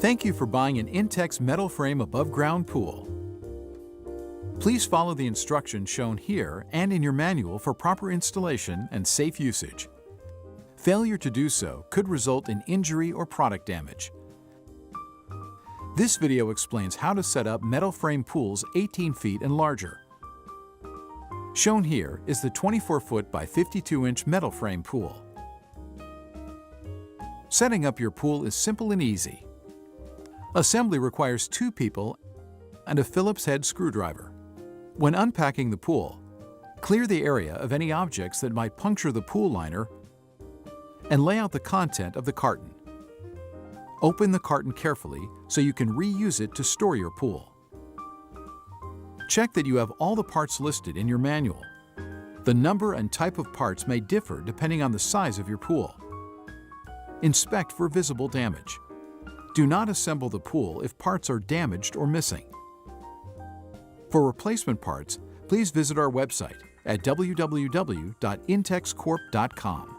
Thank you for buying an Intex metal frame above-ground pool. Please follow the instructions shown here and in your manual for proper installation and safe usage. Failure to do so could result in injury or product damage. This video explains how to set up metal frame pools 18 feet and larger. Shown here is the 24-foot by 52-inch metal frame pool. Setting up your pool is simple and easy. Assembly requires 2 people and a Phillips head screwdriver. When unpacking the pool, clear the area of any objects that might puncture the pool liner and lay out the content of the carton. Open the carton carefully so you can reuse it to store your pool. Check that you have all the parts listed in your manual. The number and type of parts may differ depending on the size of your pool. Inspect for visible damage. Do not assemble the pool if parts are damaged or missing. For replacement parts, please visit our website at www.intexcorp.com.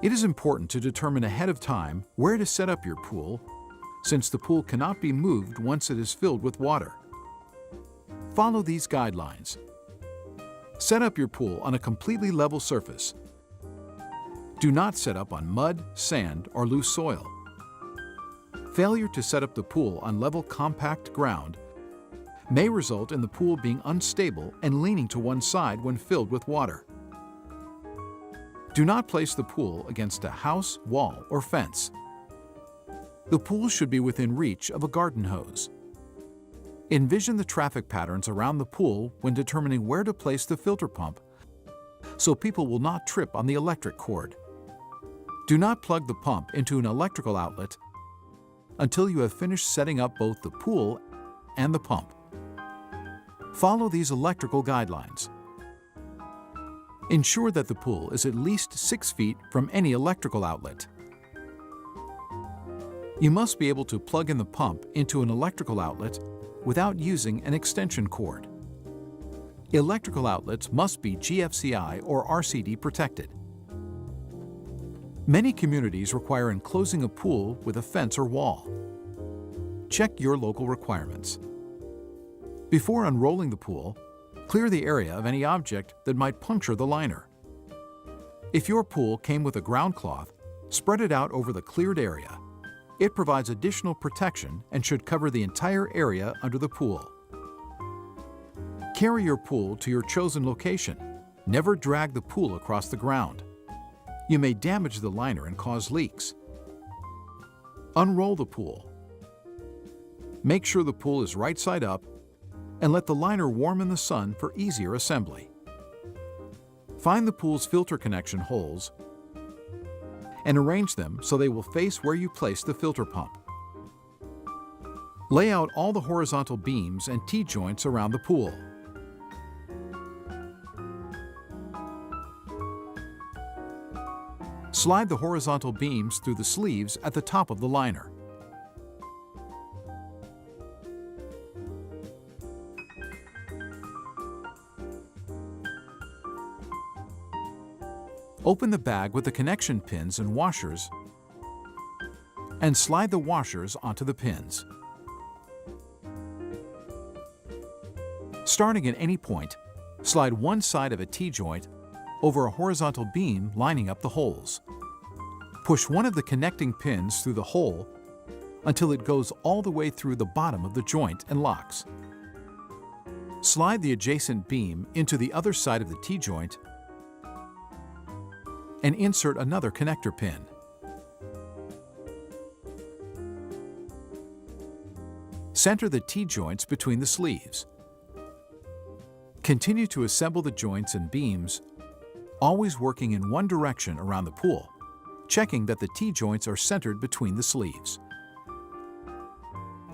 It is important to determine ahead of time where to set up your pool, since the pool cannot be moved once it is filled with water. Follow these guidelines. Set up your pool on a completely level surface. Do not set up on mud, sand, or loose soil. Failure to set up the pool on level compact ground may result in the pool being unstable and leaning to one side when filled with water. Do not place the pool against a house, wall, or fence. The pool should be within reach of a garden hose. Envision the traffic patterns around the pool when determining where to place the filter pump so people will not trip on the electric cord. Do not plug the pump into an electrical outlet until you have finished setting up both the pool and the pump. Follow these electrical guidelines. Ensure that the pool is at least 6 feet from any electrical outlet. You must be able to plug in the pump into an electrical outlet without using an extension cord. Electrical outlets must be GFCI or RCD protected. Many communities require enclosing a pool with a fence or wall. Check your local requirements. Before unrolling the pool, clear the area of any object that might puncture the liner. If your pool came with a ground cloth, spread it out over the cleared area. It provides additional protection and should cover the entire area under the pool. Carry your pool to your chosen location. Never drag the pool across the ground. You may damage the liner and cause leaks. Unroll the pool. Make sure the pool is right side up and let the liner warm in the sun for easier assembly. Find the pool's filter connection holes and arrange them so they will face where you place the filter pump. Lay out all the horizontal beams and T-joints around the pool. Slide the horizontal beams through the sleeves at the top of the liner. Open the bag with the connection pins and washers and slide the washers onto the pins. Starting at any point, slide one side of a T-joint over a horizontal beam lining up the holes. Push one of the connecting pins through the hole until it goes all the way through the bottom of the joint and locks. Slide the adjacent beam into the other side of the T-joint and insert another connector pin. Center the T-joints between the sleeves. Continue to assemble the joints and beams, always working in one direction around the pool, checking that the T-joints are centered between the sleeves.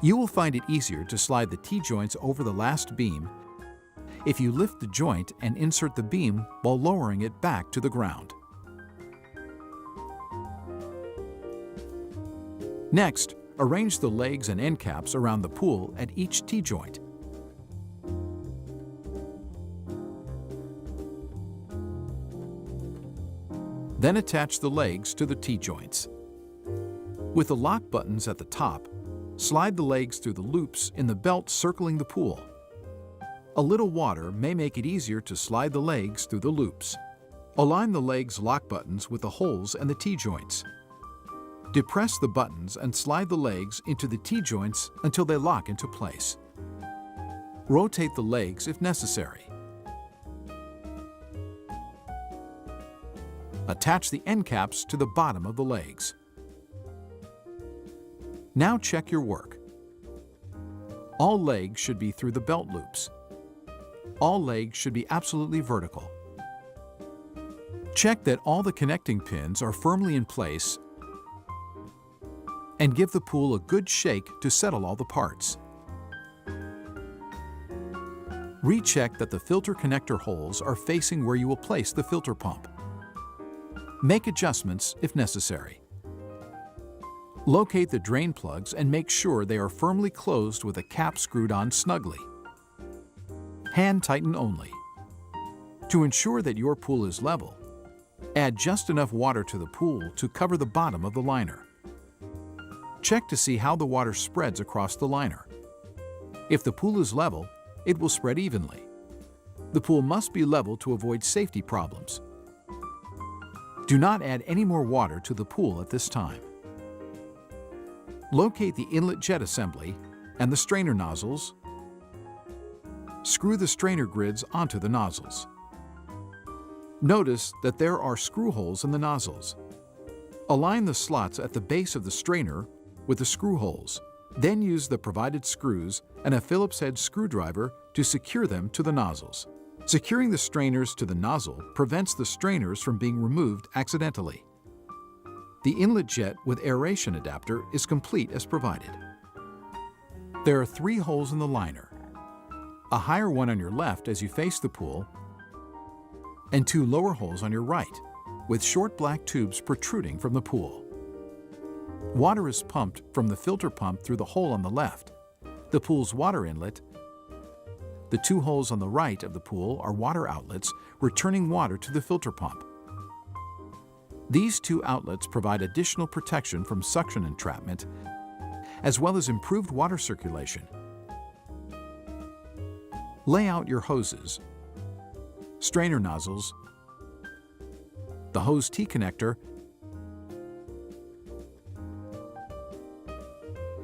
You will find it easier to slide the T-joints over the last beam if you lift the joint and insert the beam while lowering it back to the ground. Next, arrange the legs and end caps around the pool at each T-joint. Then attach the legs to the T-joints. With the lock buttons at the top, slide the legs through the loops in the belt circling the pool. A little water may make it easier to slide the legs through the loops. Align the legs' lock buttons with the holes and the T-joints. Depress the buttons and slide the legs into the T-joints until they lock into place. Rotate the legs if necessary. Attach the end caps to the bottom of the legs. Now check your work. All legs should be through the belt loops. All legs should be absolutely vertical. Check that all the connecting pins are firmly in place and give the pool a good shake to settle all the parts. Recheck that the filter connector holes are facing where you will place the filter pump. Make adjustments if necessary. Locate the drain plugs and make sure they are firmly closed with a cap screwed on snugly. Hand tighten only. To ensure that your pool is level, add just enough water to the pool to cover the bottom of the liner. Check to see how the water spreads across the liner. If the pool is level, it will spread evenly. The pool must be level to avoid safety problems. Do not add any more water to the pool at this time. Locate the inlet jet assembly and the strainer nozzles. Screw the strainer grids onto the nozzles. Notice that there are screw holes in the nozzles. Align the slots at the base of the strainer with the screw holes. Then use the provided screws and a Phillips head screwdriver to secure them to the nozzles. Securing the strainers to the nozzle prevents the strainers from being removed accidentally. The inlet jet with aeration adapter is complete as provided. There are 3 holes in the liner, a higher one on your left as you face the pool, and 2 lower holes on your right, with short black tubes protruding from the pool. Water is pumped from the filter pump through the hole on the left, the pool's water inlet. The 2 holes on the right of the pool are water outlets, returning water to the filter pump. These 2 outlets provide additional protection from suction entrapment, as well as improved water circulation. Lay out your hoses, strainer nozzles, the hose T-connector,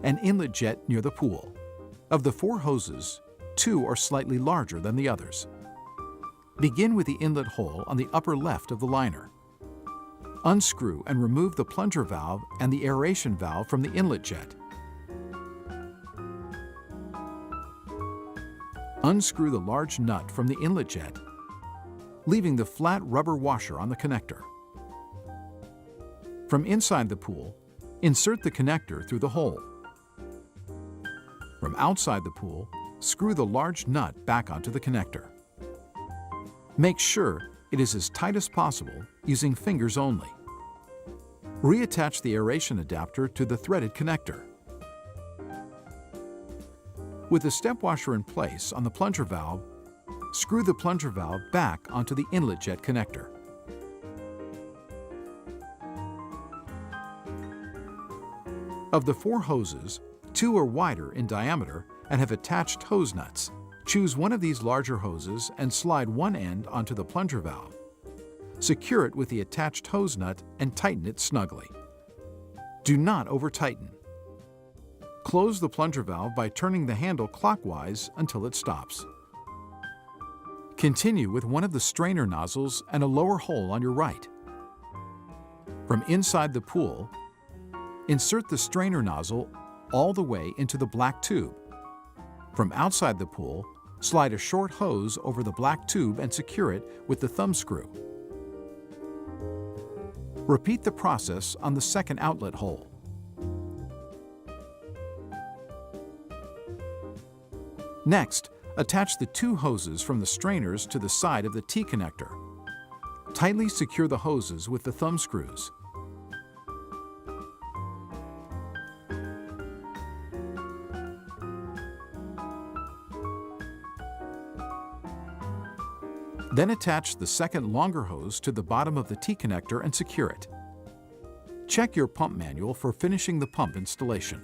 and inlet jet near the pool. Of the 4 hoses, 2 are slightly larger than the others. Begin with the inlet hole on the upper left of the liner. Unscrew and remove the plunger valve and the aeration valve from the inlet jet. Unscrew the large nut from the inlet jet, leaving the flat rubber washer on the connector. From inside the pool, insert the connector through the hole. From outside the pool, screw the large nut back onto the connector. Make sure it is as tight as possible using fingers only. Reattach the aeration adapter to the threaded connector. With the step washer in place on the plunger valve, screw the plunger valve back onto the inlet jet connector. Of the 4 hoses, 2 are wider in diameter and have attached hose nuts. Choose one of these larger hoses and slide one end onto the plunger valve. Secure it with the attached hose nut and tighten it snugly. Do not over-tighten. Close the plunger valve by turning the handle clockwise until it stops. Continue with one of the strainer nozzles and a lower hole on your right. From inside the pool, insert the strainer nozzle all the way into the black tube. From outside the pool, slide a short hose over the black tube and secure it with the thumb screw. Repeat the process on the second outlet hole. Next, attach the 2 hoses from the strainers to the side of the T-connector. Tightly secure the hoses with the thumb screws. Then attach the second longer hose to the bottom of the T-connector and secure it. Check your pump manual for finishing the pump installation.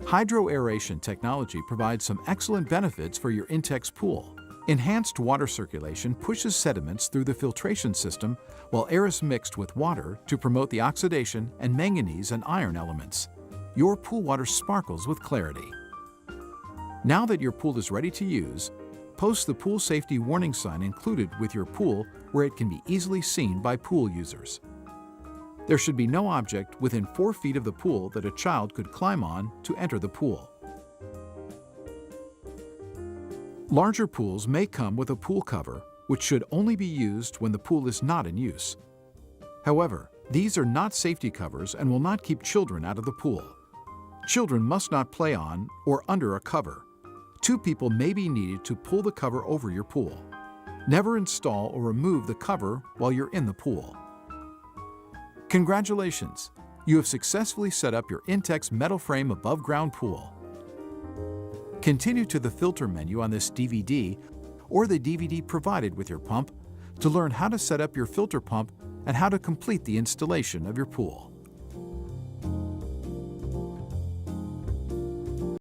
Hydroaeration technology provides some excellent benefits for your Intex pool. Enhanced water circulation pushes sediments through the filtration system, while air is mixed with water to promote the oxidation and manganese and iron elements. Your pool water sparkles with clarity. Now that your pool is ready to use, post the pool safety warning sign included with your pool where it can be easily seen by pool users. There should be no object within 4 feet of the pool that a child could climb on to enter the pool. Larger pools may come with a pool cover, which should only be used when the pool is not in use. However, these are not safety covers and will not keep children out of the pool. Children must not play on or under a cover. 2 people may be needed to pull the cover over your pool. Never install or remove the cover while you're in the pool. Congratulations! You have successfully set up your Intex metal frame above-ground pool. Continue to the filter menu on this DVD or the DVD provided with your pump to learn how to set up your filter pump and how to complete the installation of your pool.